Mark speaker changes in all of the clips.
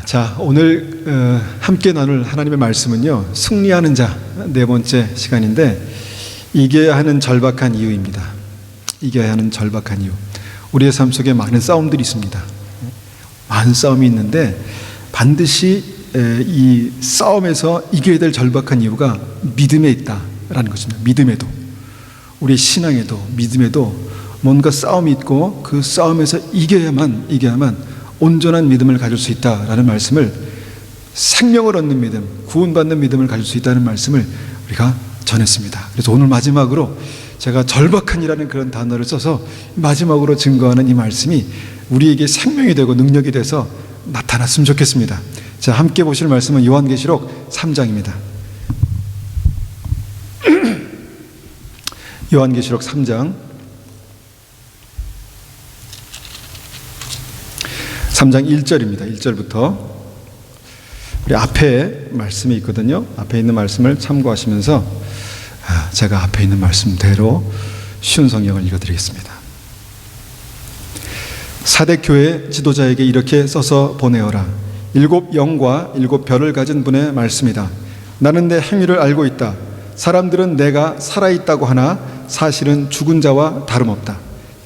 Speaker 1: 자, 오늘 함께 나눌 하나님의 말씀은요, 승리하는 자 네 번째 시간인데, 이겨야 하는 절박한 이유입니다. 이겨야 하는 절박한 이유. 우리의 삶 속에 많은 싸움들이 있습니다. 많은 싸움이 있는데 반드시 이 싸움에서 이겨야 될 절박한 이유가 믿음에 있다라는 것입니다. 믿음에도, 우리 신앙에도, 믿음에도 뭔가 싸움이 있고 그 싸움에서 이겨야만 온전한 믿음을 가질 수 있다라는 말씀을, 생명을 얻는 믿음, 구원받는 믿음을 가질 수 있다는 말씀을 우리가 전했습니다. 그래서 오늘 마지막으로 제가 절박한이라는 그런 단어를 써서 마지막으로 증거하는 이 말씀이 우리에게 생명이 되고 능력이 돼서 나타났으면 좋겠습니다. 자, 함께 보실 말씀은 요한계시록 3장입니다. 요한계시록 3장 1절입니다. 1절부터 우리 앞에 말씀이 있거든요. 앞에 있는 말씀을 참고하시면서 제가 앞에 있는 말씀대로 쉬운 성경을 읽어드리겠습니다. 사대 교회 지도자에게 이렇게 써서 보내어라. 7 영과 7 별을 가진 분의 말씀이다. 나는 내 행위를 알고 있다. 사람들은 내가 살아있다고 하나 사실은 죽은 자와 다름없다.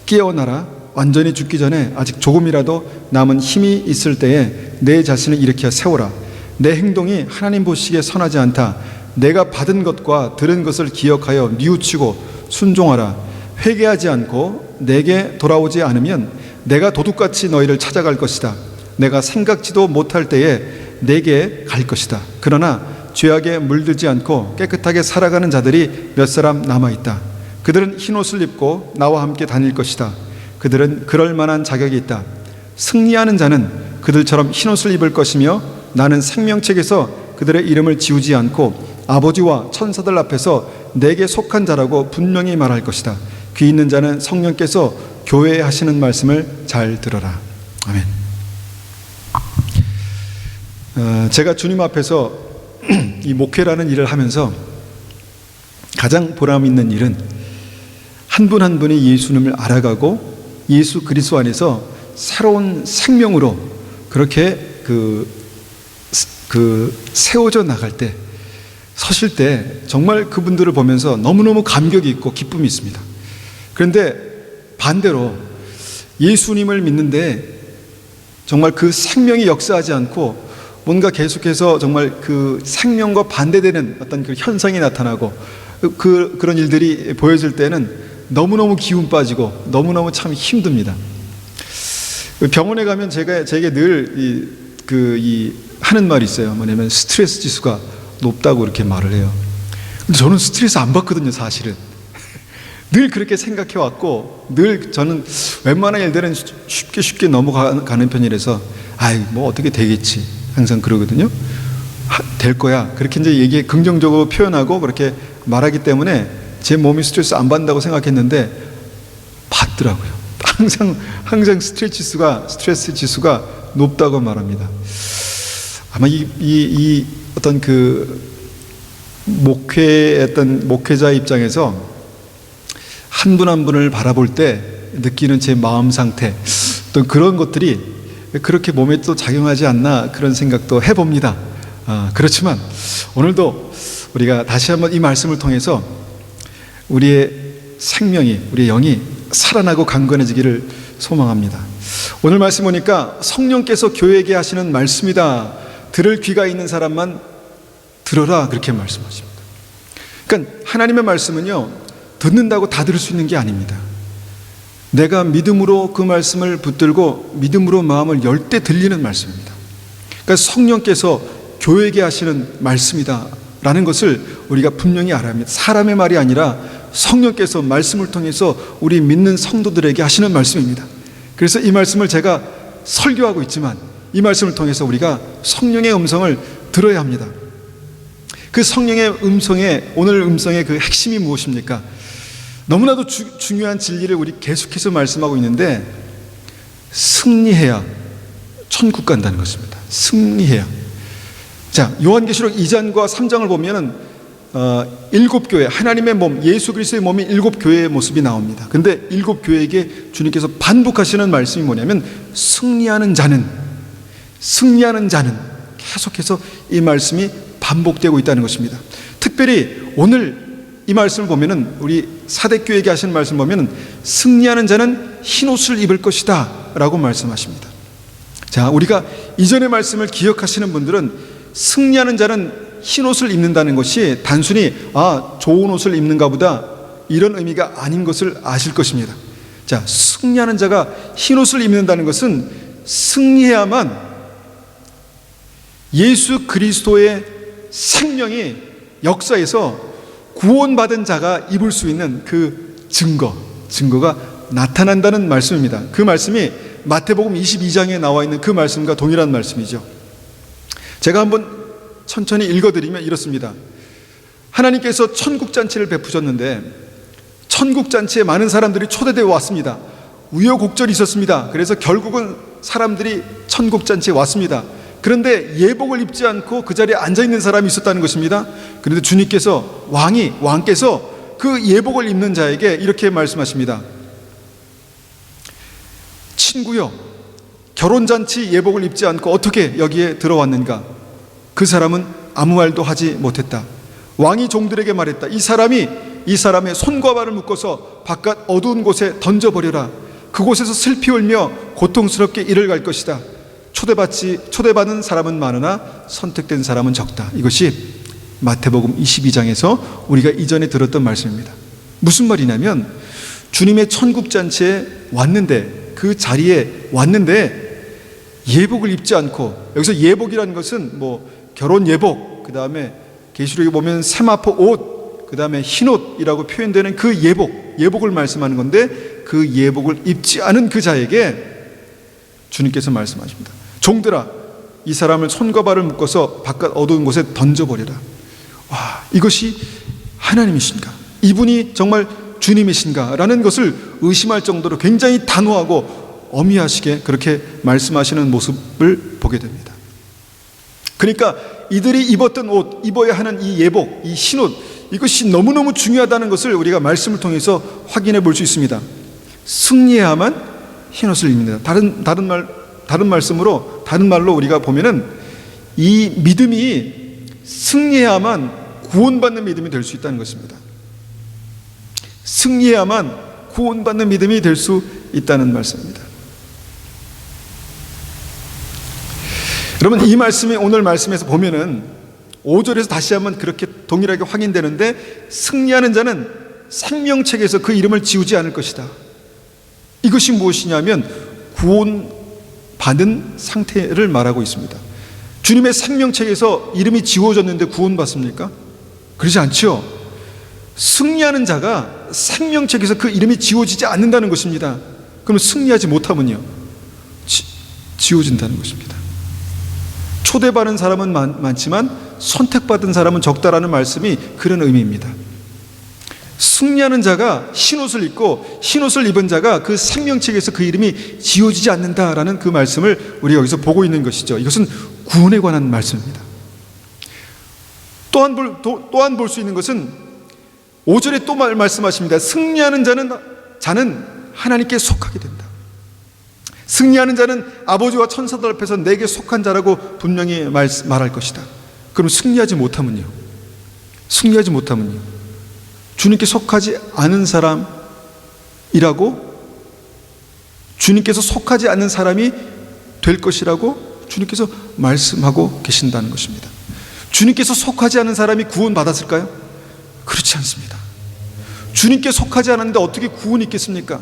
Speaker 1: 깨어나라. 완전히 죽기 전에 아직 조금이라도 남은 힘이 있을 때에 내 자신을 일으켜 세워라. 내 행동이 하나님 보시기에 선하지 않다. 내가 받은 것과 들은 것을 기억하여 뉘우치고 순종하라. 회개하지 않고 내게 돌아오지 않으면 내가 도둑같이 너희를 찾아갈 것이다. 내가 생각지도 못할 때에 내게 갈 것이다. 그러나 죄악에 물들지 않고 깨끗하게 살아가는 자들이 몇 사람 남아있다. 그들은 흰옷을 입고 나와 함께 다닐 것이다. 그들은 그럴 만한 자격이 있다. 승리하는 자는 그들처럼 흰옷을 입을 것이며 나는 생명책에서 그들의 이름을 지우지 않고 아버지와 천사들 앞에서 내게 속한 자라고 분명히 말할 것이다. 귀 있는 자는 성령께서 교회에 하시는 말씀을 잘 들어라. 아멘. 제가 주님 앞에서 이 목회라는 일을 하면서 가장 보람 있는 일은 한 분 한 분이 예수님을 알아가고 예수 그리스도 안에서 새로운 생명으로 그렇게 세워져 나갈 때, 서실 때 정말 그분들을 보면서 너무너무 감격이 있고 기쁨이 있습니다. 그런데 반대로 예수님을 믿는데 정말 그 생명이 역사하지 않고 뭔가 계속해서 정말 그 생명과 반대되는 어떤 그 현상이 나타나고 그런 일들이 보여질 때는 너무너무 기운 빠지고 너무너무 참 힘듭니다. 병원에 가면 제게 늘 하는 말이 있어요. 뭐냐면 스트레스 지수가 높다고 이렇게 말을 해요. 근데 저는 스트레스 안 받거든요, 사실은. 늘 그렇게 생각해 왔고, 늘 저는 웬만한 일들은 쉽게 넘어가는 편이라서, 뭐 어떻게 되겠지. 항상 그러거든요. 될 거야. 그렇게 이제 긍정적으로 표현하고 그렇게 말하기 때문에 제 몸이 스트레스 안 받는다고 생각했는데 받더라고요. 항상 스트레스 지수가 높다고 말합니다. 아마 이 어떤 목회자 입장에서 한 분 한 분을 바라볼 때 느끼는 제 마음 상태, 또 그런 것들이 그렇게 몸에 또 작용하지 않나 그런 생각도 해봅니다. 그렇지만 오늘도 우리가 다시 한번 이 말씀을 통해서 우리의 생명이, 우리의 영이 살아나고 강건해지기를 소망합니다. 오늘 말씀 보니까 성령께서 교회에게 하시는 말씀이다. 들을 귀가 있는 사람만 들어라. 그렇게 말씀하십니다. 그러니까 하나님의 말씀은요, 듣는다고 다 들을 수 있는 게 아닙니다. 내가 믿음으로 그 말씀을 붙들고 믿음으로 마음을 열 때 들리는 말씀입니다. 그러니까 성령께서 교회에게 하시는 말씀이다 라는 것을 우리가 분명히 알아야 합니다. 사람의 말이 아니라 성령께서 말씀을 통해서 우리 믿는 성도들에게 하시는 말씀입니다. 그래서 이 말씀을 제가 설교하고 있지만 이 말씀을 통해서 우리가 성령의 음성을 들어야 합니다. 그 성령의 음성의, 오늘 음성의 그 핵심이 무엇입니까? 너무나도 중요한 진리를 우리 계속해서 말씀하고 있는데, 승리해야 천국 간다는 것입니다. 승리해야. 자, 요한계시록 2장과 3장을 보면은 7 교회, 하나님의 몸, 예수 그리스도의 몸이 7 교회의 모습이 나옵니다. 근데 7 교회에게 주님께서 반복하시는 말씀이 뭐냐면, 승리하는 자는 승리하는 자는, 계속해서 이 말씀이 반복되고 있다는 것입니다. 특별히 오늘 이 말씀을 보면은, 우리 사대교회에게 하신 말씀을 보면은 승리하는 자는 흰옷을 입을 것이다 라고 말씀하십니다. 자, 우리가 이전의 말씀을 기억하시는 분들은 승리하는 자는 흰옷을 입는다는 것이 단순히 좋은 옷을 입는가 보다 이런 의미가 아닌 것을 아실 것입니다. 자, 승리하는 자가 흰옷을 입는다는 것은 승리해야만 예수 그리스도의 생명이 역사에서 구원받은 자가 입을 수 있는 그 증거가 나타난다는 말씀입니다. 그 말씀이 마태복음 22장에 나와 있는 그 말씀과 동일한 말씀이죠. 제가 한번 천천히 읽어드리면 이렇습니다. 하나님께서 천국잔치를 베푸셨는데 천국잔치에 많은 사람들이 초대되어 왔습니다. 우여곡절이 있었습니다. 그래서 결국은 사람들이 천국잔치에 왔습니다. 그런데 예복을 입지 않고 그 자리에 앉아있는 사람이 있었다는 것입니다. 그런데 주님께서, 왕께서 그 예복을 입는 자에게 이렇게 말씀하십니다. 친구여, 결혼잔치 예복을 입지 않고 어떻게 여기에 들어왔는가? 그 사람은 아무 말도 하지 못했다. 왕이 종들에게 말했다. 이 사람의 손과 발을 묶어서 바깥 어두운 곳에 던져버려라. 그곳에서 슬피 울며 고통스럽게 이를 갈 것이다. 초대받은 사람은 많으나 선택된 사람은 적다. 이것이 마태복음 22장에서 우리가 이전에 들었던 말씀입니다. 무슨 말이냐면, 주님의 천국잔치에 왔는데, 그 자리에 왔는데 예복을 입지 않고, 여기서 예복이라는 것은 결혼 예복, 그 다음에 계시록에 보면 세마포 옷, 그 다음에 흰옷이라고 표현되는 그 예복을 말씀하는 건데, 그 예복을 입지 않은 그 자에게 주님께서 말씀하십니다. 종들아, 이 사람을 손과 발을 묶어서 바깥 어두운 곳에 던져버려라. 와, 이것이 하나님이신가? 이분이 정말 주님이신가? 라는 것을 의심할 정도로 굉장히 단호하고 엄히하시게 그렇게 말씀하시는 모습을 보게 됩니다. 그러니까 이들이 입었던 옷, 입어야 하는 이 예복, 이 흰옷, 이것이 너무너무 중요하다는 것을 우리가 말씀을 통해서 확인해 볼 수 있습니다. 승리해야만 흰옷을 입는다. 다른 말로 우리가 보면은 이 믿음이 승리해야만 구원받는 믿음이 될 수 있다는 것입니다. 승리해야만 구원받는 믿음이 될 수 있다는 말씀입니다. 여러분, 이 말씀이 오늘 말씀에서 보면은 5절에서 다시 한번 그렇게 동일하게 확인되는데, 승리하는 자는 생명책에서 그 이름을 지우지 않을 것이다. 이것이 무엇이냐면 구원받은 상태를 말하고 있습니다. 주님의 생명책에서 이름이 지워졌는데 구원받습니까? 그러지 않죠. 승리하는 자가 생명책에서 그 이름이 지워지지 않는다는 것입니다. 그럼 승리하지 못하면요, 지워진다는 것입니다. 초대받은 사람은 많지만 선택받은 사람은 적다라는 말씀이 그런 의미입니다. 승리하는 자가 흰옷을 입고 흰옷을 입은 자가 그 생명책에서 그 이름이 지워지지 않는다라는 그 말씀을 우리가 여기서 보고 있는 것이죠. 이것은 구원에 관한 말씀입니다. 또한 볼 수 있는 것은 5절에 또 말씀하십니다. 승리하는 자는 하나님께 속하게 된다. 승리하는 자는 아버지와 천사들 앞에서 내게 속한 자라고 분명히 말할 것이다. 그럼 승리하지 못하면요, 주님께 속하지 않은 사람이라고, 주님께서 속하지 않는 사람이 될 것이라고 주님께서 말씀하고 계신다는 것입니다. 주님께서 속하지 않은 사람이 구원받았을까요? 그렇지 않습니다. 주님께 속하지 않았는데 어떻게 구원이 있겠습니까?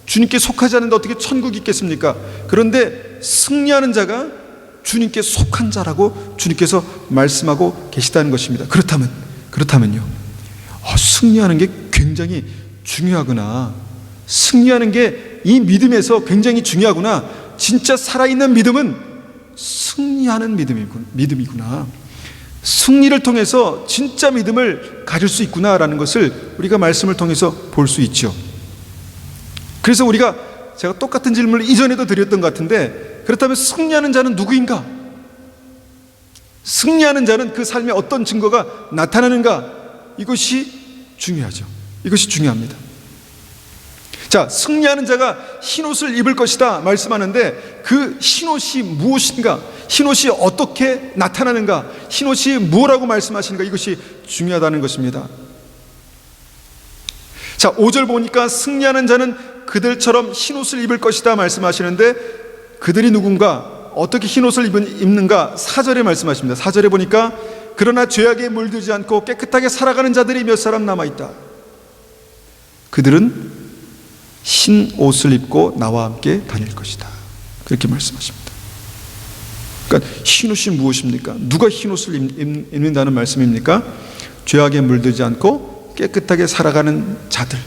Speaker 1: 주님께 속하지 않는데 어떻게 천국이 있겠습니까? 그런데 승리하는 자가 주님께 속한 자라고 주님께서 말씀하고 계시다는 것입니다. 그렇다면요, 승리하는 게 굉장히 중요하구나, 승리하는 게 이 믿음에서 굉장히 중요하구나, 진짜 살아있는 믿음은 승리하는 믿음이구나, 승리를 통해서 진짜 믿음을 가질 수 있구나라는 것을 우리가 말씀을 통해서 볼 수 있죠. 그래서 제가 똑같은 질문을 이전에도 드렸던 것 같은데, 그렇다면 승리하는 자는 누구인가? 승리하는 자는 그 삶에 어떤 증거가 나타나는가? 이것이 중요하죠. 이것이 중요합니다. 자, 승리하는 자가 흰옷을 입을 것이다 말씀하는데, 그 흰옷이 무엇인가? 흰옷이 어떻게 나타나는가, 흰옷이 뭐라고 말씀하시는가, 이것이 중요하다는 것입니다. 자, 5절 보니까 승리하는 자는 그들처럼 흰옷을 입을 것이다 말씀하시는데, 그들이 누군가, 어떻게 흰옷을 입는가 4절에 말씀하십니다. 4절에 보니까 그러나 죄악에 물들지 않고 깨끗하게 살아가는 자들이 몇 사람 남아있다. 그들은 흰 옷을 입고 나와 함께 다닐 것이다, 그렇게 말씀하십니다. 그러니까 흰 옷이 무엇입니까? 누가 흰 옷을 입는다는 말씀입니까? 죄악에 물들지 않고 깨끗하게 살아가는 자들,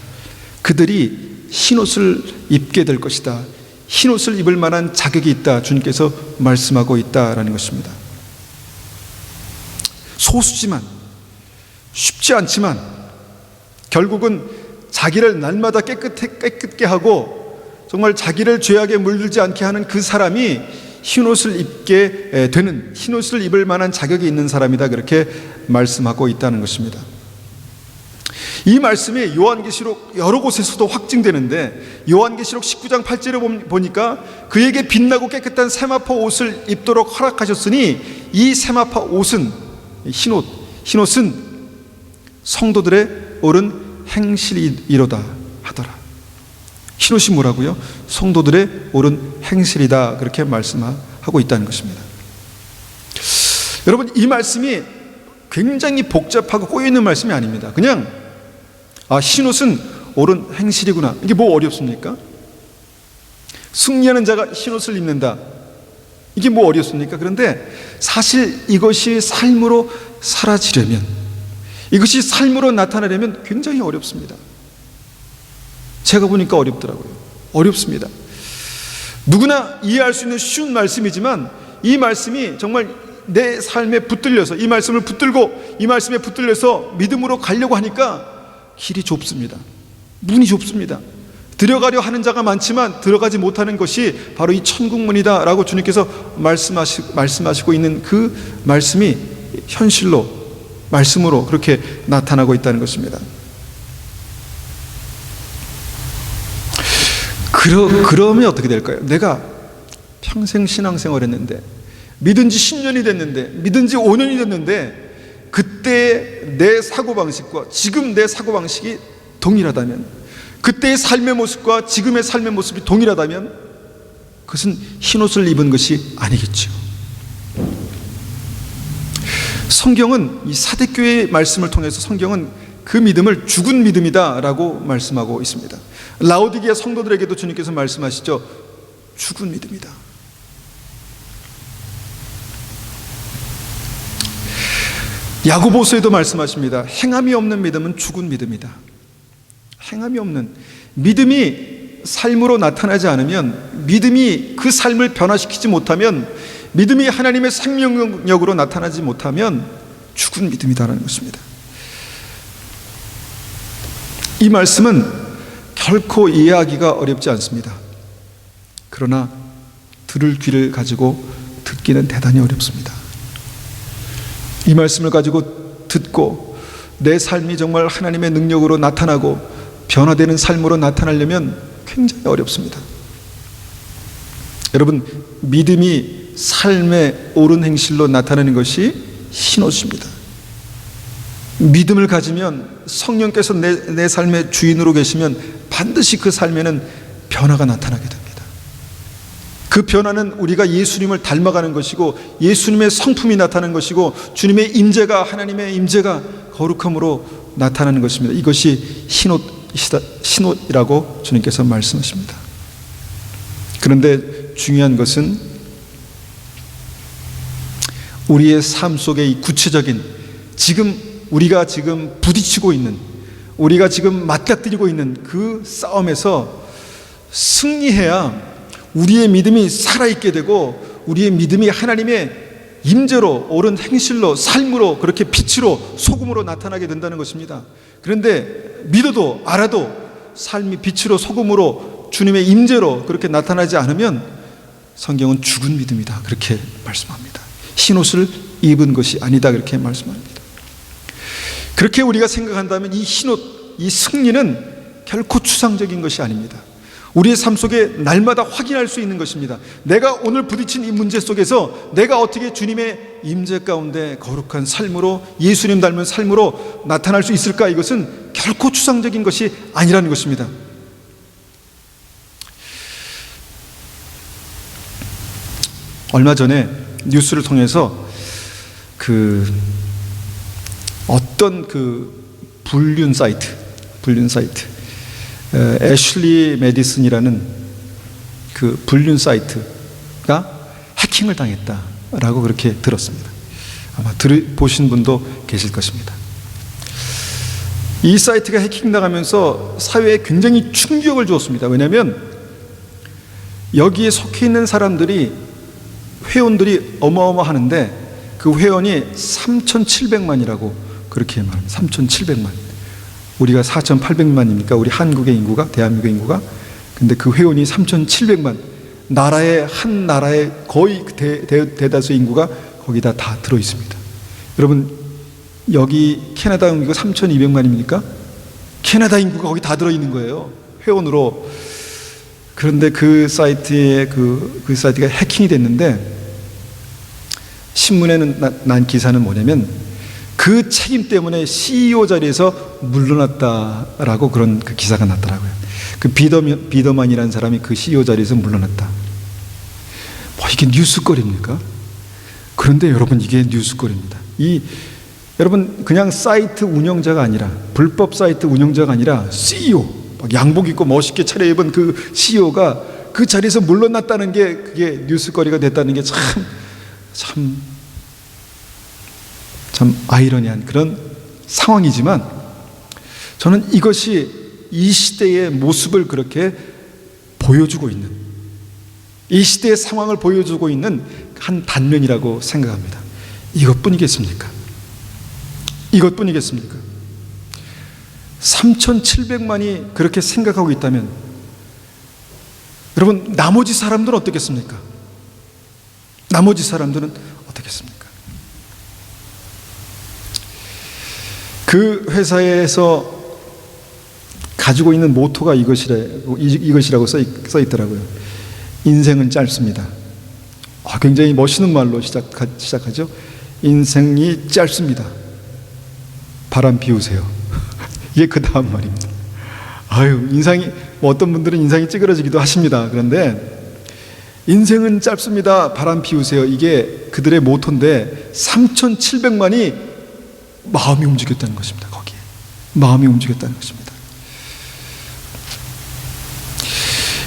Speaker 1: 그들이 흰 옷을 입게 될 것이다. 흰 옷을 입을 만한 자격이 있다, 주님께서 말씀하고 있다라는 것입니다. 소수지만, 쉽지 않지만 결국은 자기를 날마다 깨끗게 하고 정말 자기를 죄악에 물들지 않게 하는 그 사람이 흰옷을 입게 되는, 흰옷을 입을 만한 자격이 있는 사람이다, 그렇게 말씀하고 있다는 것입니다. 이 말씀이 요한계시록 여러 곳에서도 확증되는데, 요한계시록 19장 8절에 보니까 그에게 빛나고 깨끗한 세마포 옷을 입도록 허락하셨으니 이 세마포 옷은, 흰옷은 성도들의 옳은 행실이로다 하더라. 흰옷이 뭐라고요? 성도들의 옳은 행실이다, 그렇게 말씀하고 있다는 것입니다. 여러분, 이 말씀이 굉장히 복잡하고 꼬여있는 말씀이 아닙니다. 그냥 흰옷은 옳은 행실이구나, 이게 뭐 어렵습니까? 승리하는 자가 흰옷을 입는다, 이게 뭐 어렵습니까? 그런데 사실 이것이 삶으로 사라지려면, 이것이 삶으로 나타나려면 굉장히 어렵습니다. 제가 보니까 어렵더라고요. 어렵습니다. 누구나 이해할 수 있는 쉬운 말씀이지만 이 말씀이 정말 내 삶에 붙들려서, 이 말씀을 붙들고 이 말씀에 붙들려서 믿음으로 가려고 하니까 길이 좁습니다. 문이 좁습니다. 들어가려 하는 자가 많지만 들어가지 못하는 것이 바로 이 천국문이다 라고 주님께서 말씀하시고 있는 그 말씀이 현실로, 말씀으로 그렇게 나타나고 있다는 것입니다. 그러면 어떻게 될까요? 내가 평생 신앙생활 했는데, 믿은 지 10년이 됐는데, 믿은 지 5년이 됐는데, 그때 내 사고방식과 지금 내 사고방식이 동일하다면, 그때의 삶의 모습과 지금의 삶의 모습이 동일하다면 그것은 흰옷을 입은 것이 아니겠죠. 성경은, 이 사대교회의 말씀을 통해서 성경은 그 믿음을 죽은 믿음이다 라고 말씀하고 있습니다. 라오디게아 성도들에게도 주님께서 말씀하시죠. 죽은 믿음이다. 야고보서에도 말씀하십니다. 행함이 없는 믿음은 죽은 믿음이다. 행함이 없는 믿음이 삶으로 나타나지 않으면, 믿음이 그 삶을 변화시키지 못하면, 믿음이 하나님의 생명력으로 나타나지 못하면 죽은 믿음이다라는 것입니다. 이 말씀은 결코 이해하기가 어렵지 않습니다. 그러나 들을 귀를 가지고 듣기는 대단히 어렵습니다. 이 말씀을 가지고 듣고 내 삶이 정말 하나님의 능력으로 나타나고 변화되는 삶으로 나타나려면 굉장히 어렵습니다. 여러분, 믿음이 삶의 옳은 행실로 나타나는 것이 흰옷입니다. 믿음을 가지면, 성령께서 내 삶의 주인으로 계시면 반드시 그 삶에는 변화가 나타나게 됩니다. 그 변화는 우리가 예수님을 닮아가는 것이고, 예수님의 성품이 나타나는 것이고, 주님의 임재가, 하나님의 임재가 거룩함으로 나타나는 것입니다. 이것이 흰옷이라고 주님께서 말씀하십니다. 그런데 중요한 것은 우리의 삶 속에 이 구체적인, 우리가 지금 부딪히고 있는, 우리가 지금 맞닥뜨리고 있는 그 싸움에서 승리해야 우리의 믿음이 살아있게 되고, 우리의 믿음이 하나님의 임재로, 옳은 행실로, 삶으로, 그렇게 빛으로, 소금으로 나타나게 된다는 것입니다. 그런데 믿어도 알아도 삶이 빛으로, 소금으로, 주님의 임재로 그렇게 나타나지 않으면 성경은 죽은 믿음이다, 그렇게 말씀합니다. 흰옷을 입은 것이 아니다, 그렇게 말씀합니다. 그렇게 우리가 생각한다면 이 흰옷, 이 승리는 결코 추상적인 것이 아닙니다. 우리의 삶 속에 날마다 확인할 수 있는 것입니다. 내가 오늘 부딪힌 이 문제 속에서 내가 어떻게 주님의 임재 가운데 거룩한 삶으로, 예수님 닮은 삶으로 나타날 수 있을까? 이것은 결코 추상적인 것이 아니라는 것입니다. 얼마 전에 뉴스를 통해서 어떤 불륜 사이트 애슐리 메디슨이라는 그 불륜 사이트가 해킹을 당했다라고 그렇게 들었습니다. 아마 보신 분도 계실 것입니다. 이 사이트가 해킹당하면서 사회에 굉장히 충격을 주었습니다. 왜냐하면 여기에 속해 있는 회원들이 어마어마하는데 그 회원이 3,700만이라고 그렇게 말합니다. 3,700만. 우리가 4,800만입니까? 우리 한국의 인구가, 대한민국의 인구가. 근데 그 회원이 3,700만. 한 나라의 거의 대다수의 인구가 거기다 다 들어 있습니다. 여러분, 여기 캐나다 인구가 3,200만입니까? 캐나다 인구가 거기 다 들어 있는 거예요. 회원으로. 그런데 그 사이트에 그 사이트가 해킹이 됐는데, 신문에는 난 기사는 뭐냐면 그 책임 때문에 CEO 자리에서 물러났다라고 그런 그 기사가 났더라고요. 그 비더만이라는 사람이 그 CEO 자리에서 물러났다. 뭐 이게 뉴스거리입니까? 그런데 여러분, 이게 뉴스거리입니다. 여러분, 그냥 사이트 운영자가 아니라, 불법 사이트 운영자가 아니라 CEO, 양복 입고 멋있게 차려입은 그 CEO가 그 자리에서 물러났다는 게, 그게 뉴스거리가 됐다는 게 참 아이러니한 그런 상황이지만, 저는 이것이 이 시대의 모습을 그렇게 보여주고 있는, 이 시대의 상황을 보여주고 있는 한 단면이라고 생각합니다. 이것뿐이겠습니까? 3,700만이 그렇게 생각하고 있다면 여러분, 나머지 사람들은 어떻겠습니까? 나머지 사람들은 어떻겠습니까? 그 회사에서 가지고 있는 모토가 이것이라고 써 있더라고요. 인생은 짧습니다. 굉장히 멋있는 말로 시작하죠. 인생이 짧습니다. 바람 피우세요. 이게 그 다음 말입니다. 어떤 분들은 인상이 찌그러지기도 하십니다. 그런데 인생은 짧습니다. 바람 피우세요. 이게 그들의 모토인데 3,700만이 마음이 움직였다는 것입니다. 거기에 마음이 움직였다는 것입니다.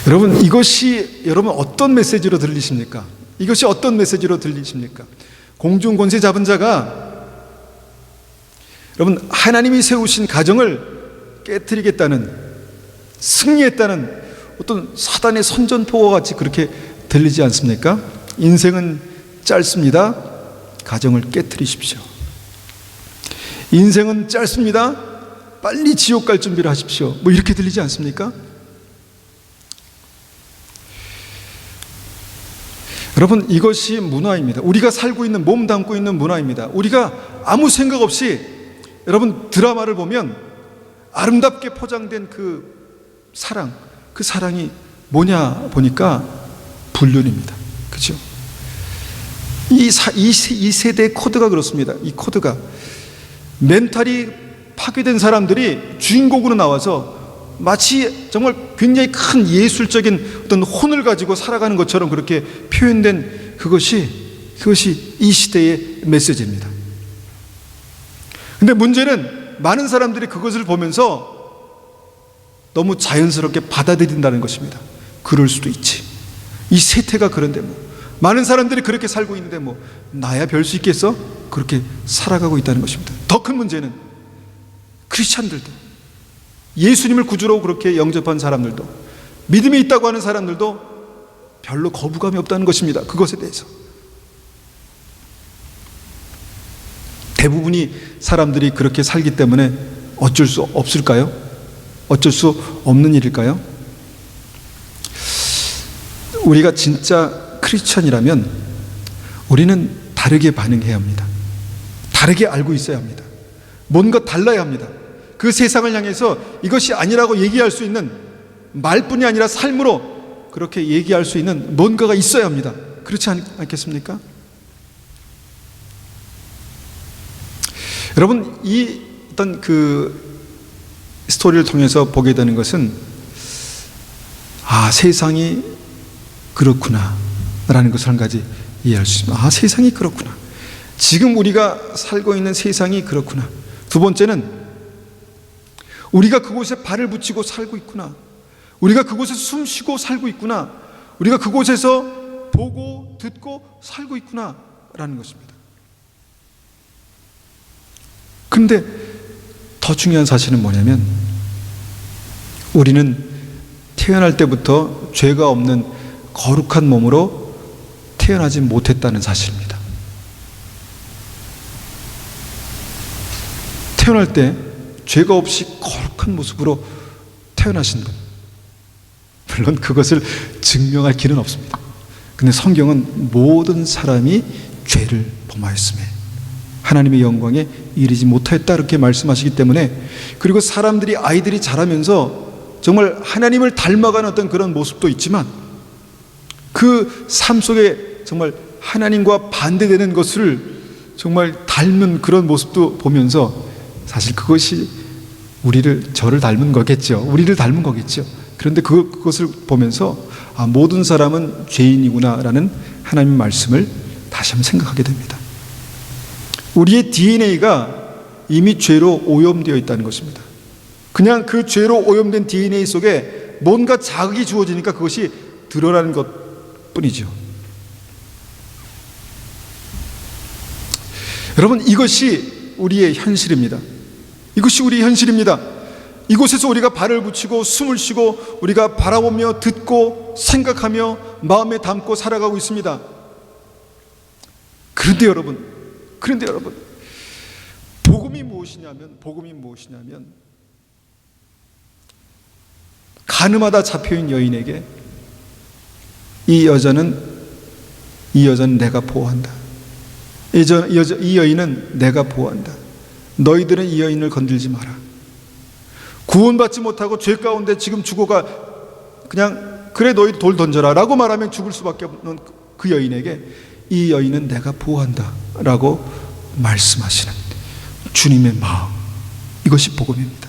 Speaker 1: 여러분, 이것이 여러분 어떤 메시지로 들리십니까? 이것이 어떤 메시지로 들리십니까? 공중 권세 잡은 자가 여러분, 하나님이 세우신 가정을 깨트리겠다는, 승리했다는 어떤 사단의 선전포고와 같이 그렇게 들리지 않습니까? 인생은 짧습니다. 가정을 깨트리십시오. 인생은 짧습니다. 빨리 지옥 갈 준비를 하십시오. 뭐 이렇게 들리지 않습니까? 여러분, 이것이 문화입니다. 우리가 살고 있는, 몸 담고 있는 문화입니다. 우리가 아무 생각 없이, 여러분, 드라마를 보면 아름답게 포장된 그 사랑이 뭐냐 보니까 불륜입니다. 그죠? 이 세대의 코드가 그렇습니다. 이 코드가 멘탈이 파괴된 사람들이 주인공으로 나와서 마치 정말 굉장히 큰 예술적인 어떤 혼을 가지고 살아가는 것처럼 그렇게 표현된 그것이 이 시대의 메시지입니다. 근데 문제는 많은 사람들이 그것을 보면서 너무 자연스럽게 받아들인다는 것입니다. 그럴 수도 있지. 이 세태가 그런데 많은 사람들이 그렇게 살고 있는데 나야 별 수 있겠어? 그렇게 살아가고 있다는 것입니다. 더 큰 문제는 크리스찬들도, 예수님을 구주로 그렇게 영접한 사람들도, 믿음이 있다고 하는 사람들도 별로 거부감이 없다는 것입니다. 그것에 대해서 대부분이 사람들이 그렇게 살기 때문에 어쩔 수 없을까요? 어쩔 수 없는 일일까요? 우리가 진짜 크리스천이라면 우리는 다르게 반응해야 합니다. 다르게 알고 있어야 합니다. 뭔가 달라야 합니다. 그 세상을 향해서 이것이 아니라고 얘기할 수 있는 말뿐이 아니라 삶으로 그렇게 얘기할 수 있는 뭔가가 있어야 합니다. 그렇지 않겠습니까? 여러분, 이 어떤 그 스토리를 통해서 보게 되는 것은 세상이 그렇구나 라는 것을 한 가지 이해할 수 있습니다. 세상이 그렇구나. 지금 우리가 살고 있는 세상이 그렇구나. 두 번째는 우리가 그곳에 발을 붙이고 살고 있구나. 우리가 그곳에서 숨 쉬고 살고 있구나. 우리가 그곳에서 보고 듣고 살고 있구나 라는 것입니다. 그런데 더 중요한 사실은 뭐냐면 우리는 태어날 때부터 죄가 없는 거룩한 몸으로 태어나지 못했다는 사실입니다. 태어날 때 죄가 없이 거룩한 모습으로 태어나신 분, 물론 그것을 증명할 길은 없습니다. 근데 성경은 모든 사람이 죄를 범하였음에 하나님의 영광에 이르지 못하였다 이렇게 말씀하시기 때문에, 그리고 아이들이 자라면서 정말 하나님을 닮아가는 어떤 그런 모습도 있지만 그 삶 속에 정말 하나님과 반대되는 것을 정말 닮은 그런 모습도 보면서 사실 그것이 저를 닮은 거겠죠. 우리를 닮은 거겠죠. 그런데 그것을 보면서 모든 사람은 죄인이구나라는 하나님의 말씀을 다시 한번 생각하게 됩니다. 우리의 DNA가 이미 죄로 오염되어 있다는 것입니다. 그냥 그 죄로 오염된 DNA 속에 뭔가 자극이 주어지니까 그것이 드러나는 것 뿐이죠. 여러분, 이것이 우리의 현실입니다. 이것이 우리의 현실입니다. 이곳에서 우리가 발을 붙이고 숨을 쉬고 우리가 바라보며 듣고 생각하며 마음에 담고 살아가고 있습니다. 그런데 여러분, 복음이 무엇이냐면 가늠하다 잡혀있는 여인에게 이 여자는 내가 보호한다. 이 여인은 내가 보호한다. 너희들은 이 여인을 건들지 마라. 구원받지 못하고 죄 가운데 지금 죽어가 그냥 그래 너희 돌 던져라 라고 말하면 죽을 수밖에 없는 그 여인에게 이 여인은 내가 보호한다 라고 말씀하시는 주님의 마음, 이것이 복음입니다.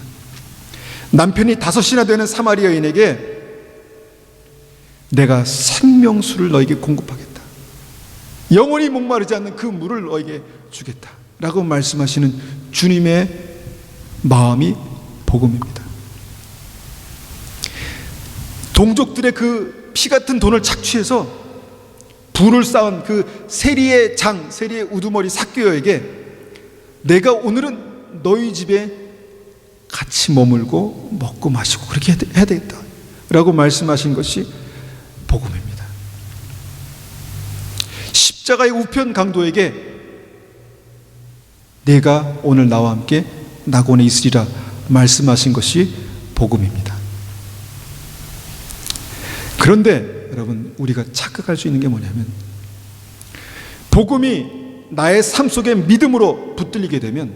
Speaker 1: 남편이 5이나 되는 사마리아 여인에게 내가 생명수를 너에게 공급하겠다, 영원히 목마르지 않는 그 물을 너에게 주겠다 라고 말씀하시는 주님의 마음이 복음입니다. 동족들의 그 피 같은 돈을 착취해서 분을 쌓은 그 세리의 우두머리 삭개여에게 내가 오늘은 너희 집에 같이 머물고 먹고 마시고 그렇게 해야 되겠다 라고 말씀하신 것이 복음입니다. 십자가의 우편 강도에게 내가 오늘 나와 함께 낙원에 있으리라 말씀하신 것이 복음입니다. 그런데 여러분, 우리가 착각할 수 있는 게 뭐냐면 복음이 나의 삶 속에 믿음으로 붙들리게 되면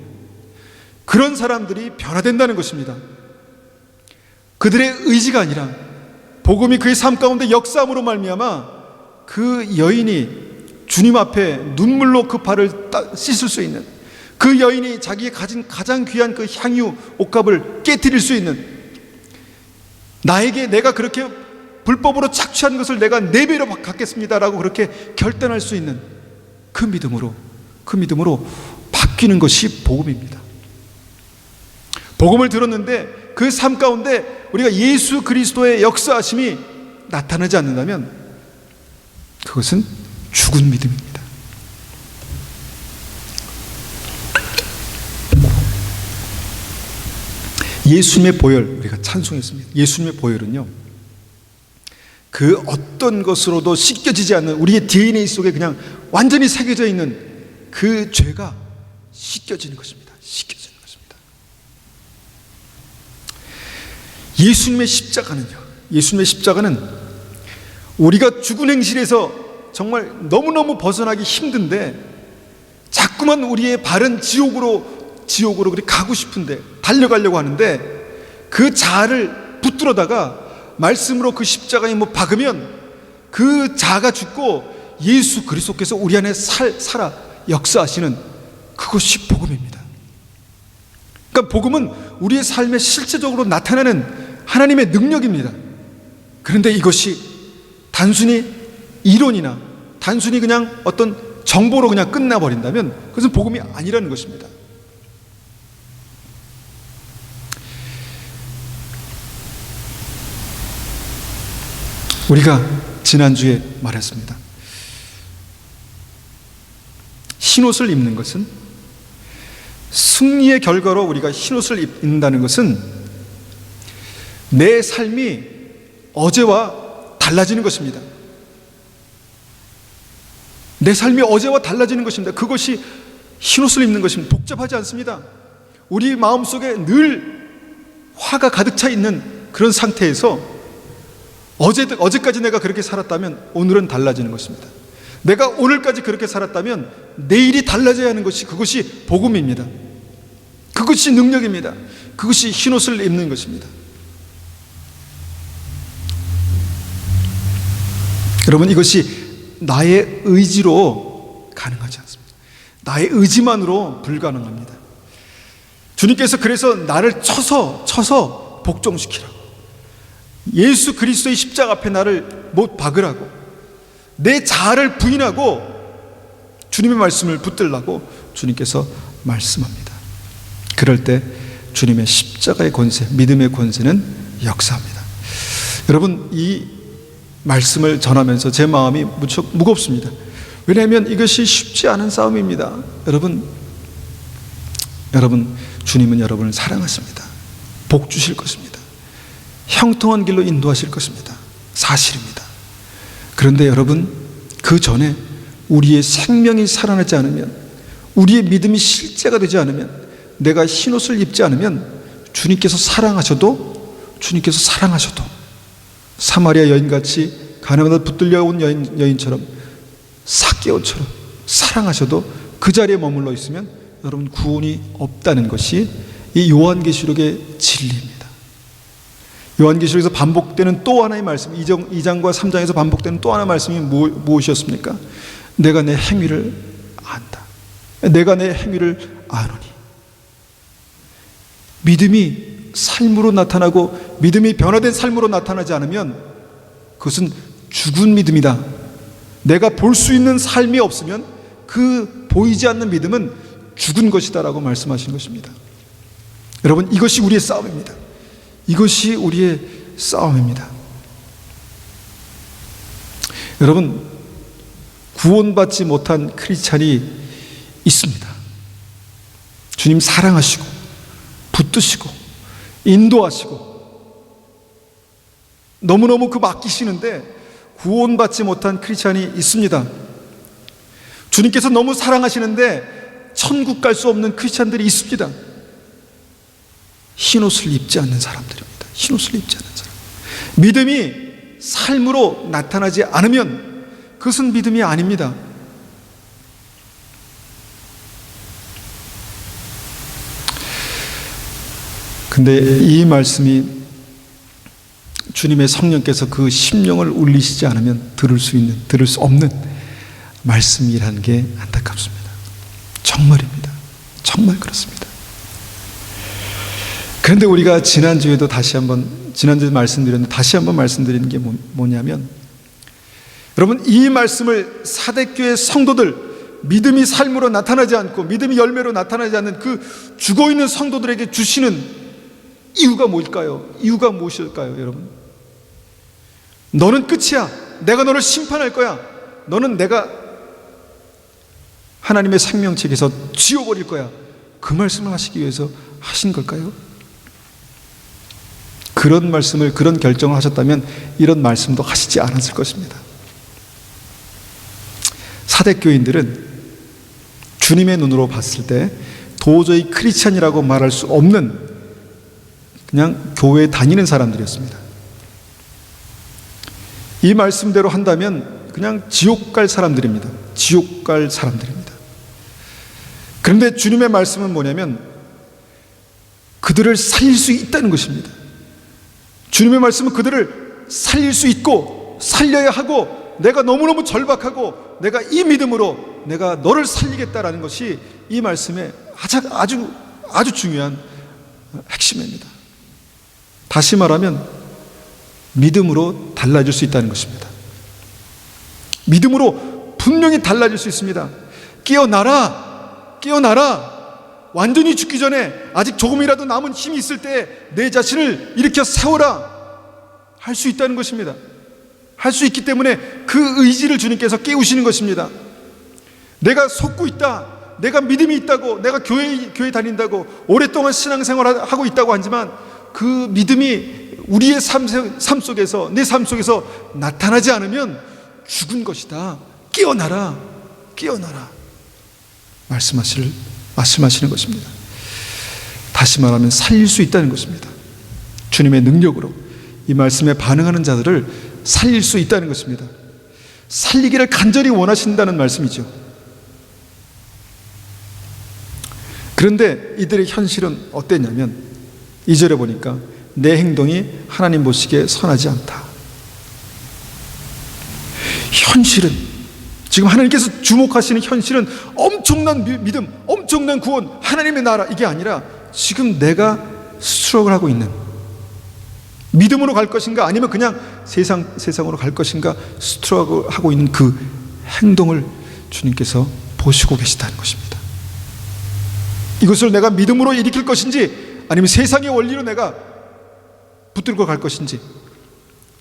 Speaker 1: 그런 사람들이 변화된다는 것입니다. 그들의 의지가 아니라 복음이 그의 삶 가운데 역사함으로 말미암아 그 여인이 주님 앞에 눈물로 그 발을 씻을 수 있는, 그 여인이 자기가 가진 가장 귀한 그 향유 옷값을 깨트릴 수 있는, 나에게 내가 그렇게 불법으로 착취한 것을 내가 4배로 갚겠습니다라고 그렇게 결단할 수 있는 그 믿음으로 바뀌는 것이 복음입니다. 복음을 들었는데 그 삶 가운데 우리가 예수 그리스도의 역사하심이 나타나지 않는다면 그것은 죽은 믿음입니다. 예수님의 보혈, 우리가 찬송했습니다. 예수님의 보혈은요, 그 어떤 것으로도 씻겨지지 않는 우리의 DNA 속에 그냥 완전히 새겨져 있는 그 죄가 씻겨지는 것입니다. 예수님의 십자가는 우리가 죽은 행실에서 정말 너무너무 벗어나기 힘든데 자꾸만 우리의 발은 지옥으로 그렇게 가고 싶은데 달려가려고 하는데 그 자아를 붙들어다가 말씀으로 그 십자가에 박으면 그 자가 죽고 예수 그리스도께서 우리 안에 살아 역사하시는 그것이 복음입니다. 그러니까 복음은 우리의 삶에 실제적으로 나타나는 하나님의 능력입니다. 그런데 이것이 단순히 이론이나 단순히 그냥 어떤 정보로 그냥 끝나버린다면 그것은 복음이 아니라는 것입니다. 우리가 지난주에 말했습니다. 흰옷을 입는 것은, 승리의 결과로 우리가 흰옷을 입는다는 것은 내 삶이 어제와 달라지는 것입니다. 내 삶이 어제와 달라지는 것입니다. 그것이 흰옷을 입는 것입니다. 복잡하지 않습니다. 우리 마음속에 늘 화가 가득 차 있는 그런 상태에서 어제까지 내가 그렇게 살았다면 오늘은 달라지는 것입니다. 내가 오늘까지 그렇게 살았다면 내일이 달라져야 하는 것이, 그것이 복음입니다. 그것이 능력입니다. 그것이 흰옷을 입는 것입니다. 여러분, 이것이 나의 의지로 가능하지 않습니다. 나의 의지만으로 불가능합니다. 주님께서 그래서 나를 쳐서 복종시키라고, 예수 그리스도의 십자가 앞에 나를 못 박으라고, 내 자아를 부인하고 주님의 말씀을 붙들라고 주님께서 말씀합니다. 그럴 때 주님의 십자가의 권세, 믿음의 권세는 역사합니다. 여러분, 이 말씀을 전하면서 제 마음이 무척 무겁습니다. 왜냐하면 이것이 쉽지 않은 싸움입니다. 여러분, 주님은 여러분을 사랑하십니다. 복 주실 것입니다. 형통한 길로 인도하실 것입니다. 사실입니다. 그런데 여러분, 그 전에 우리의 생명이 살아나지 않으면, 우리의 믿음이 실제가 되지 않으면, 내가 흰옷을 입지 않으면 주님께서 사랑하셔도 사마리아 여인같이 가나안에서 붙들려온 여인처럼, 삭개오처럼 사랑하셔도 그 자리에 머물러 있으면 여러분 구원이 없다는 것이 이 요한계시록의 진리입니다. 요한계시록에서 반복되는 또 하나의 말씀, 2장과 3장에서 반복되는 또 하나의 말씀이 무엇이었습니까? 내가 내 행위를 안다. 내가 내 행위를 아노니. 믿음이 삶으로 나타나고 믿음이 변화된 삶으로 나타나지 않으면 그것은 죽은 믿음이다. 내가 볼 수 있는 삶이 없으면 그 보이지 않는 믿음은 죽은 것이다 라고 말씀하신 것입니다. 여러분, 이것이 우리의 싸움입니다. 이것이 우리의 싸움입니다. 여러분, 구원받지 못한 크리스찬이 있습니다. 주님 사랑하시고 붙드시고 인도하시고 너무너무 맡기시는데 구원받지 못한 크리스찬이 있습니다. 주님께서 너무 사랑하시는데 천국 갈 수 없는 크리스찬들이 있습니다. 흰옷을 입지 않는 사람들입니다. 흰옷을 입지 않는 사람. 믿음이 삶으로 나타나지 않으면 그것은 믿음이 아닙니다. 근데 이 말씀이 주님의 성령께서 그 심령을 울리시지 않으면 들을 수 없는 말씀이라는 게 안타깝습니다. 정말입니다. 정말 그렇습니다. 그런데 우리가 지난주에 말씀드렸는데 다시 한번 말씀드리는 게 뭐냐면, 여러분, 이 말씀을 사대교회 성도들, 믿음이 삶으로 나타나지 않고 믿음이 열매로 나타나지 않는 그 죽어있는 성도들에게 주시는 이유가 뭘까요? 이유가 무엇일까요, 여러분? 너는 끝이야. 내가 너를 심판할 거야. 너는 내가 하나님의 생명책에서 지워버릴 거야. 그 말씀을 하시기 위해서 하신 걸까요? 그런 말씀을, 그런 결정을 하셨다면 이런 말씀도 하시지 않았을 것입니다. 사대교인들은 주님의 눈으로 봤을 때 도저히 크리스찬이라고 말할 수 없는 그냥 교회에 다니는 사람들이었습니다. 이 말씀대로 한다면 그냥 지옥 갈 사람들입니다. 지옥 갈 사람들입니다. 그런데 주님의 말씀은 뭐냐면 그들을 살릴 수 있다는 것입니다. 주님의 말씀은 그들을 살릴 수 있고 살려야 하고, 내가 너무너무 절박하고 내가 이 믿음으로 내가 너를 살리겠다라는 것이 이 말씀의 아주 중요한 핵심입니다. 다시 말하면 믿음으로 달라질 수 있다는 것입니다. 믿음으로 분명히 달라질 수 있습니다. 깨어나라. 완전히 죽기 전에 아직 조금이라도 남은 힘이 있을 때 내 자신을 일으켜 세워라. 할 수 있다는 것입니다. 할 수 있기 때문에 그 의지를 주님께서 깨우시는 것입니다. 내가 속고 있다, 내가 믿음이 있다고, 내가 교회 다닌다고, 오랫동안 신앙생활을 하고 있다고 하지만 그 믿음이 우리의 삶 속에서, 내 삶 속에서 나타나지 않으면 죽은 것이다. 깨어나라. 말씀하시는 것입니다. 다시 말하면 살릴 수 있다는 것입니다. 주님의 능력으로 이 말씀에 반응하는 자들을 살릴 수 있다는 것입니다. 살리기를 간절히 원하신다는 말씀이죠. 그런데 이들의 현실은 어땠냐면 2절에 보니까 내 행동이 하나님 보시기에 선하지 않다. 현실은, 지금 하나님께서 주목하시는 현실은 엄청난 믿음, 엄청난 구원, 하나님의 나라, 이게 아니라 지금 내가 스트럭을 하고 있는, 믿음으로 갈 것인가 아니면 그냥 세상으로 갈 것인가 스트럭을 하고 있는 그 행동을 주님께서 보시고 계시다는 것입니다. 이것을 내가 믿음으로 일으킬 것인지 아니면 세상의 원리로 내가 붙들고 갈 것인지,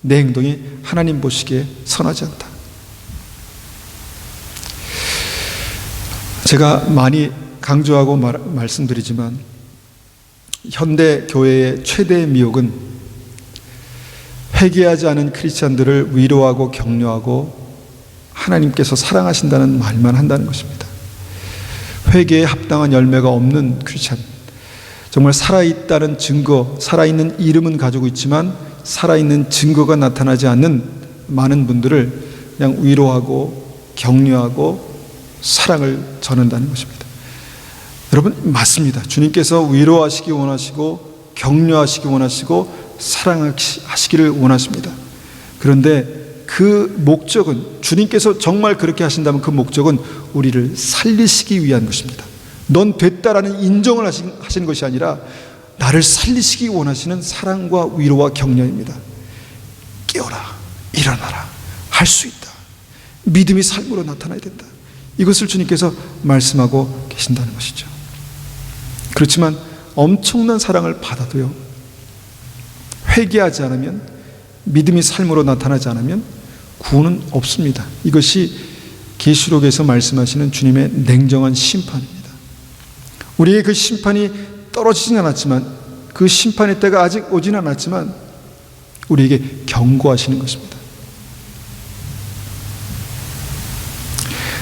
Speaker 1: 내 행동이 하나님 보시기에 선하지 않다. 제가 많이 강조하고 말씀드리지만 현대 교회의 최대의 미혹은 회개하지 않은 크리스찬들을 위로하고 격려하고 하나님께서 사랑하신다는 말만 한다는 것입니다. 회개에 합당한 열매가 없는 크리스찬, 정말 살아있다는 증거, 살아있는 이름은 가지고 있지만 살아있는 증거가 나타나지 않는 많은 분들을 그냥 위로하고 격려하고 사랑을 전한다는 것입니다. 여러분, 맞습니다. 주님께서 위로하시기 원하시고 격려하시기 원하시고 사랑하시기를 원하십니다. 그런데 그 목적은, 주님께서 정말 그렇게 하신다면 그 목적은 우리를 살리시기 위한 것입니다. 넌 됐다라는 인정을 하시는 것이 아니라 나를 살리시기 원하시는 사랑과 위로와 격려입니다. 깨어라, 일어나라, 할 수 있다, 믿음이 삶으로 나타나야 된다. 이것을 주님께서 말씀하고 계신다는 것이죠. 그렇지만 엄청난 사랑을 받아도요, 회개하지 않으면, 믿음이 삶으로 나타나지 않으면 구원은 없습니다. 이것이 계시록에서 말씀하시는 주님의 냉정한 심판입니다. 우리의 그 심판이 떨어지진 않았지만, 그 심판의 때가 아직 오진 않았지만 우리에게 경고하시는 것입니다.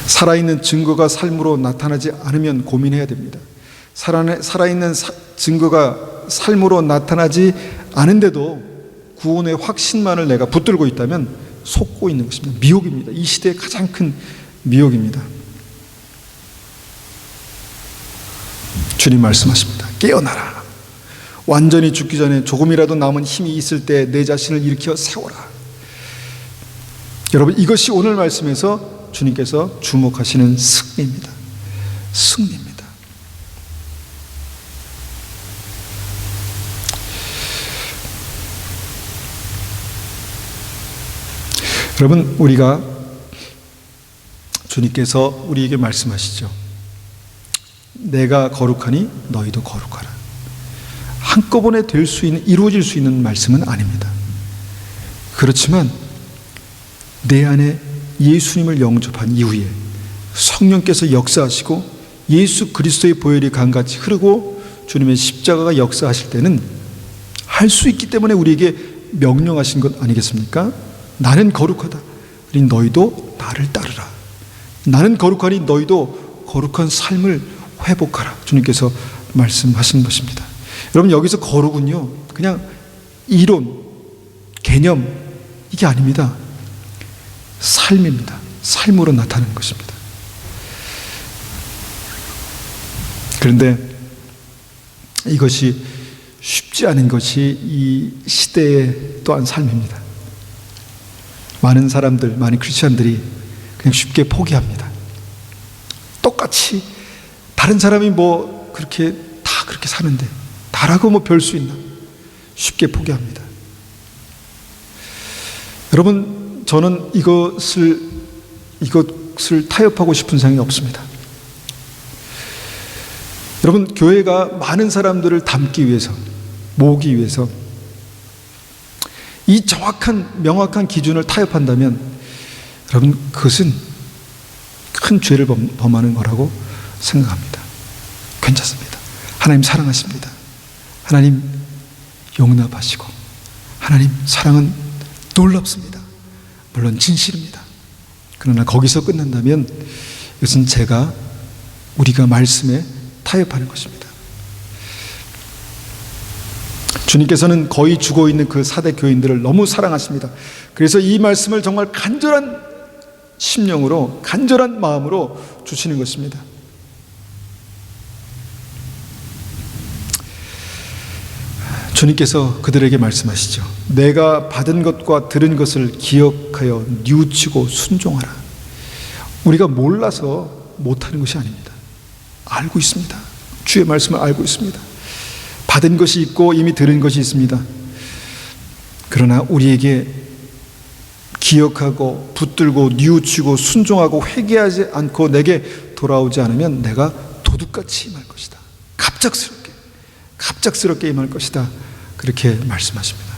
Speaker 1: 살아있는 증거가 삶으로 나타나지 않으면 고민해야 됩니다. 살아있는 증거가 삶으로 나타나지 않은데도 구원의 확신만을 내가 붙들고 있다면 속고 있는 것입니다. 미혹입니다. 이 시대의 가장 큰 미혹입니다. 주님 말씀하십니다. 깨어나라. 완전히 죽기 전에 조금이라도 남은 힘이 있을 때 내 자신을 일으켜 세워라. 여러분, 이것이 오늘 말씀에서 주님께서 주목하시는 승리입니다. 승리입니다. 여러분, 우리가, 주님께서 우리에게 말씀하시죠. 내가 거룩하니 너희도 거룩하라. 한꺼번에 될 수 있는, 이루어질 수 있는 말씀은 아닙니다. 그렇지만 내 안에 예수님을 영접한 이후에 성령께서 역사하시고 예수 그리스도의 보혈이 강같이 흐르고 주님의 십자가가 역사하실 때는 할 수 있기 때문에 우리에게 명령하신 것 아니겠습니까? 나는 거룩하다. 그러니 너희도 나를 따르라. 나는 거룩하니 너희도 거룩한 삶을 회복하라. 주님께서 말씀하신 것입니다. 여러분, 여기서 거룩은요, 그냥 이론, 개념, 이게 아닙니다. 삶입니다. 삶으로 나타나는 것입니다. 그런데 이것이 쉽지 않은 것이 이 시대의 또한 삶입니다. 많은 사람들, 많은 크리스찬들이 그냥 쉽게 포기합니다. 똑같이 다른 사람이 뭐 그렇게 다 그렇게 사는데 나라고 뭐 별 수 있나? 쉽게 포기합니다. 여러분, 저는 이것을 타협하고 싶은 생각이 없습니다. 여러분, 교회가 많은 사람들을 담기 위해서, 모으기 위해서 이 정확한 명확한 기준을 타협한다면 여러분, 그것은 큰 죄를 범하는 거라고 생각합니다. 괜찮습니다. 하나님 사랑하십니다. 하나님 용납하시고, 하나님 사랑은 놀랍습니다. 물론 진실입니다. 그러나 거기서 끝난다면 이것은 우리가 말씀에 타협하는 것입니다. 주님께서는 거의 죽어 있는 그 사대 교인들을 너무 사랑하십니다. 그래서 이 말씀을 정말 간절한 심령으로, 간절한 마음으로 주시는 것입니다. 주님께서 그들에게 말씀하시죠. 내가 받은 것과 들은 것을 기억하여 뉘우치고 순종하라. 우리가 몰라서 못하는 것이 아닙니다. 알고 있습니다. 주의 말씀을 알고 있습니다. 받은 것이 있고 이미 들은 것이 있습니다. 그러나 우리에게 기억하고 붙들고 뉘우치고 순종하고 회개하지 않고 내게 돌아오지 않으면 내가 도둑같이 임할 것이다. 갑작스럽게 임할 것이다. 그렇게 말씀하십니다.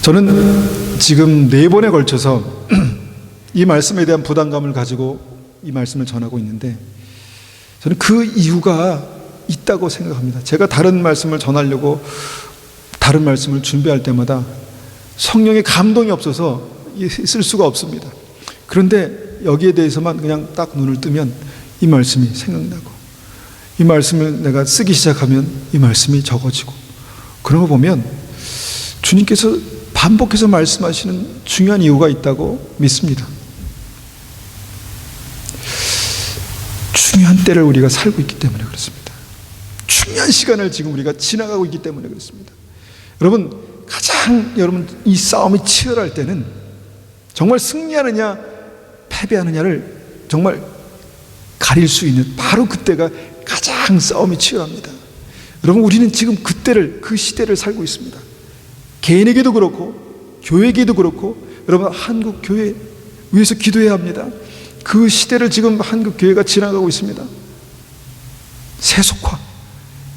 Speaker 1: 저는 지금 4번에 걸쳐서 이 말씀에 대한 부담감을 가지고 이 말씀을 전하고 있는데, 저는 그 이유가 있다고 생각합니다. 제가 다른 말씀을 전하려고 다른 말씀을 준비할 때마다 성령의 감동이 없어서 쓸 수가 없습니다. 그런데 여기에 대해서만 그냥 딱 눈을 뜨면 이 말씀이 생각나고, 이 말씀을 내가 쓰기 시작하면 이 말씀이 적어지고, 그런 거 보면 주님께서 반복해서 말씀하시는 중요한 이유가 있다고 믿습니다. 중요한 때를 우리가 살고 있기 때문에 그렇습니다. 중요한 시간을 지금 우리가 지나가고 있기 때문에 그렇습니다. 여러분, 여러분 이 싸움이 치열할 때는 정말 승리하느냐 패배하느냐를 정말 가릴 수 있는 바로 그때가 가장 싸움이 치열합니다. 여러분, 우리는 지금 그 시대를 살고 있습니다. 개인에게도 그렇고 교회에게도 그렇고, 여러분 한국 교회 위해서 기도해야 합니다. 그 시대를 지금 한국 교회가 지나가고 있습니다. 세속화,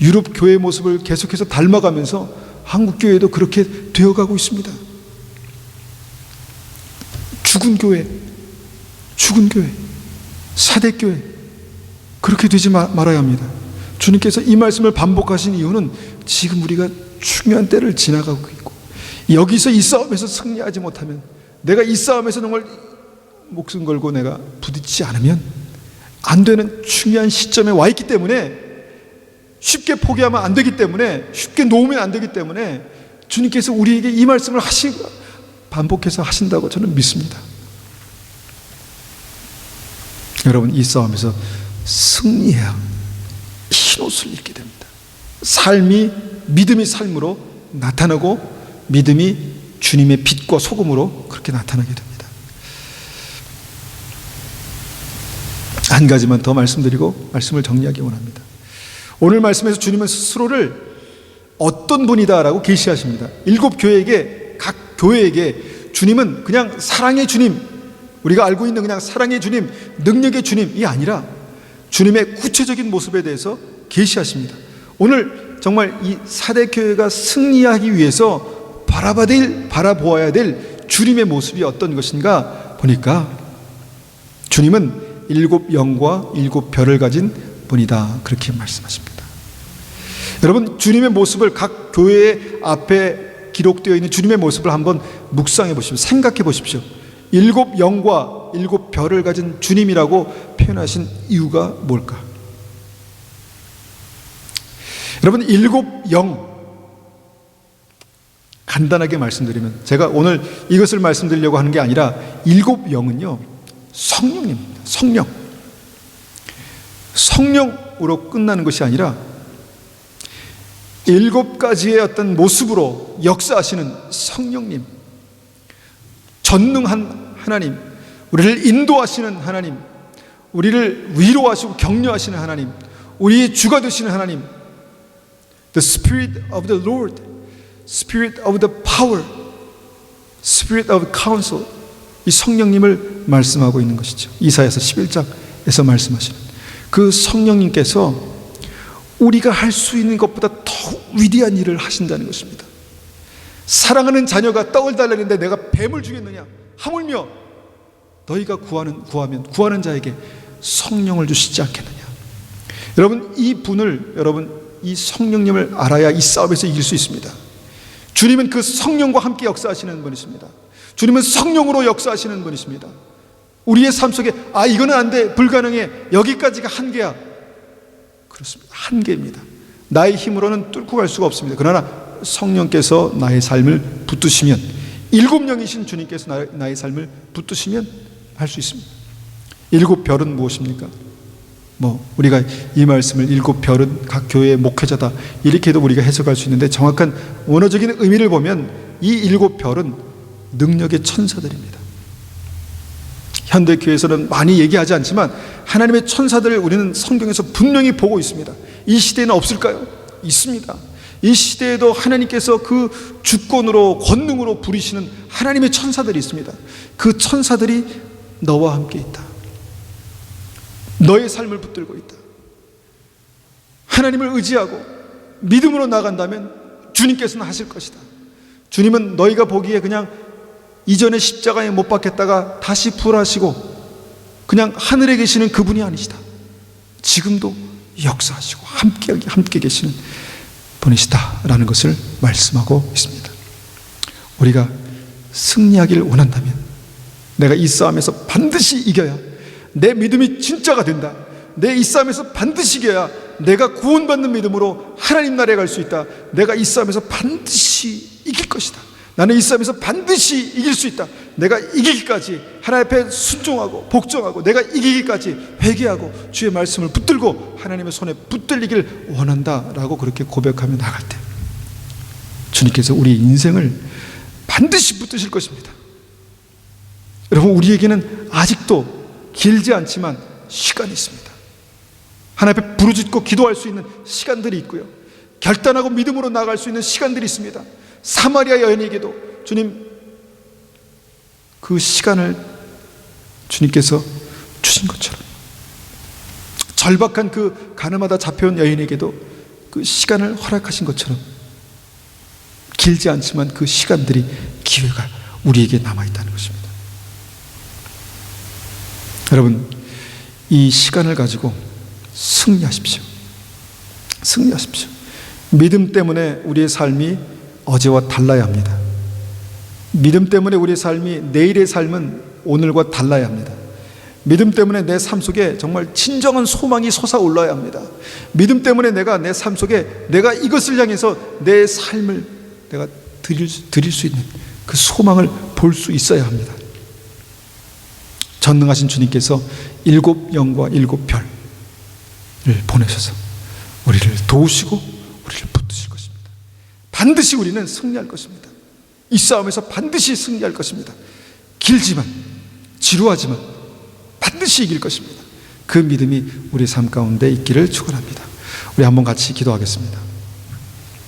Speaker 1: 유럽 교회 모습을 계속해서 닮아가면서 한국 교회도 그렇게 되어가고 있습니다. 죽은 교회, 사대 교회, 그렇게 되지 말아야 합니다. 주님께서 이 말씀을 반복하신 이유는 지금 우리가 중요한 때를 지나가고 있고, 여기서 이 싸움에서 승리하지 못하면, 내가 이 싸움에서 정말 목숨 걸고 내가 부딪히지 않으면 안 되는 중요한 시점에 와 있기 때문에, 쉽게 포기하면 안 되기 때문에, 쉽게 놓으면 안 되기 때문에 주님께서 우리에게 이 말씀을 반복해서 하신다고 저는 믿습니다. 여러분, 이 싸움에서 승리해야 흰옷을 입게 됩니다. 삶이 믿음의 삶으로 나타나고, 믿음이 주님의 빛과 소금으로 그렇게 나타나게 됩니다. 한 가지만 더 말씀드리고 말씀을 정리하기 원합니다. 오늘 말씀에서 주님은 스스로를 어떤 분이다라고 계시하십니다. 7교회에게, 각 교회에게 주님은 그냥 사랑의 주님, 우리가 알고 있는 그냥 사랑의 주님, 능력의 주님이 아니라 주님의 구체적인 모습에 대해서 계시하십니다. 오늘 정말 이 사대교회가 승리하기 위해서 바라보아야 될 주님의 모습이 어떤 것인가 보니까, 주님은 7 영과 7 별을 가진 분이다, 그렇게 말씀하십니다. 여러분, 주님의 모습을, 각 교회 앞에 기록되어 있는 주님의 모습을 한번 묵상해 보십시오. 생각해 보십시오. 7 영과 7 별을 가진 주님이라고 표현하신 이유가 뭘까? 여러분, 7 영, 간단하게 말씀드리면, 제가 오늘 이것을 말씀드리려고 하는 게 아니라 7 영은요 성령입니다. 성령으로 끝나는 것이 아니라 7가지의 어떤 모습으로 역사하시는 성령님, 전능한 하나님, 우리를 인도하시는 하나님, 우리를 위로하시고 격려하시는 하나님, 우리의 주가 되시는 하나님, The Spirit of the Lord, Spirit of the Power, Spirit of Counsel, 이 성령님을 말씀하고 있는 것이죠. 이사야서 11장에서 말씀하시는 그 성령님께서 우리가 할 수 있는 것보다 더 위대한 일을 하신다는 것입니다. 사랑하는 자녀가 떡을 달라는데 내가 뱀을 주겠느냐? 하물며 너희가 구하면 구하는 자에게 성령을 주시지 않겠느냐? 여러분, 이 성령님을 알아야 이 싸움에서 이길 수 있습니다. 주님은 그 성령과 함께 역사하시는 분이십니다. 주님은 성령으로 역사하시는 분이십니다. 우리의 삶 속에 이거는 안 돼, 불가능해, 여기까지가 한계야. 그렇습니다. 한계입니다. 나의 힘으로는 뚫고 갈 수가 없습니다. 그러나 성령께서 나의 삶을 붙드시면, 7영이신 주님께서 나의 삶을 붙드시면 할 수 있습니다. 7별은 무엇입니까? 우리가 이 말씀을 7별은 각 교회의 목회자다, 이렇게도 우리가 해석할 수 있는데, 정확한 원어적인 의미를 보면 이 7별은 능력의 천사들입니다. 현대교회에서는 많이 얘기하지 않지만 하나님의 천사들을 우리는 성경에서 분명히 보고 있습니다. 이 시대에는 없을까요? 있습니다. 이 시대에도 하나님께서 그 주권으로, 권능으로 부리시는 하나님의 천사들이 있습니다. 그 천사들이 너와 함께 있다. 너의 삶을 붙들고 있다. 하나님을 의지하고 믿음으로 나간다면 주님께서는 하실 것이다. 주님은 너희가 보기에 그냥 이전에 십자가에 못 박혔다가 다시 부활하시고 그냥 하늘에 계시는 그분이 아니시다. 지금도 역사하시고 함께 계시는 분이시다라는 것을 말씀하고 있습니다. 우리가 승리하기를 원한다면, 내가 이 싸움에서 반드시 이겨야 내 믿음이 진짜가 된다, 내 이 싸움에서 반드시 이겨야 내가 구원받는 믿음으로 하나님 나라에 갈 수 있다, 내가 이 싸움에서 반드시 이길 것이다, 나는 이 싸움에서 반드시 이길 수 있다, 내가 이기기까지 하나님 앞에 순종하고 복종하고 내가 이기기까지 회개하고 주의 말씀을 붙들고 하나님의 손에 붙들리길 원한다라고 그렇게 고백하며 나갈 때 주님께서 우리 인생을 반드시 붙드실 것입니다. 여러분, 우리에게는 아직도 길지 않지만 시간이 있습니다. 하나님 앞에 부르짖고 기도할 수 있는 시간들이 있고요, 결단하고 믿음으로 나아갈 수 있는 시간들이 있습니다. 사마리아 여인에게도 주님 그 시간을 주님께서 주신 것처럼, 절박한 그 가늠하다 잡혀온 여인에게도 그 시간을 허락하신 것처럼, 길지 않지만 그 시간들이, 기회가 우리에게 남아있다는 것입니다. 여러분, 이 시간을 가지고 승리하십시오. 승리하십시오. 믿음 때문에 우리의 삶이 어제와 달라야 합니다. 믿음 때문에 우리의 삶이, 내일의 삶은 오늘과 달라야 합니다. 믿음 때문에 내 삶 속에 정말 진정한 소망이 솟아올라야 합니다. 믿음 때문에 내가 내 삶 속에 내가 이것을 향해서 내 삶을 내가 드릴 수 있는 그 소망을 볼 수 있어야 합니다. 전능하신 주님께서 7영과 7별을 보내셔서 우리를 도우시고 우리를 붙드실 것입니다. 반드시 우리는 승리할 것입니다. 이 싸움에서 반드시 승리할 것입니다. 길지만, 지루하지만 반드시 이길 것입니다. 그 믿음이 우리 삶 가운데 있기를 축원합니다. 우리 한번 같이 기도하겠습니다.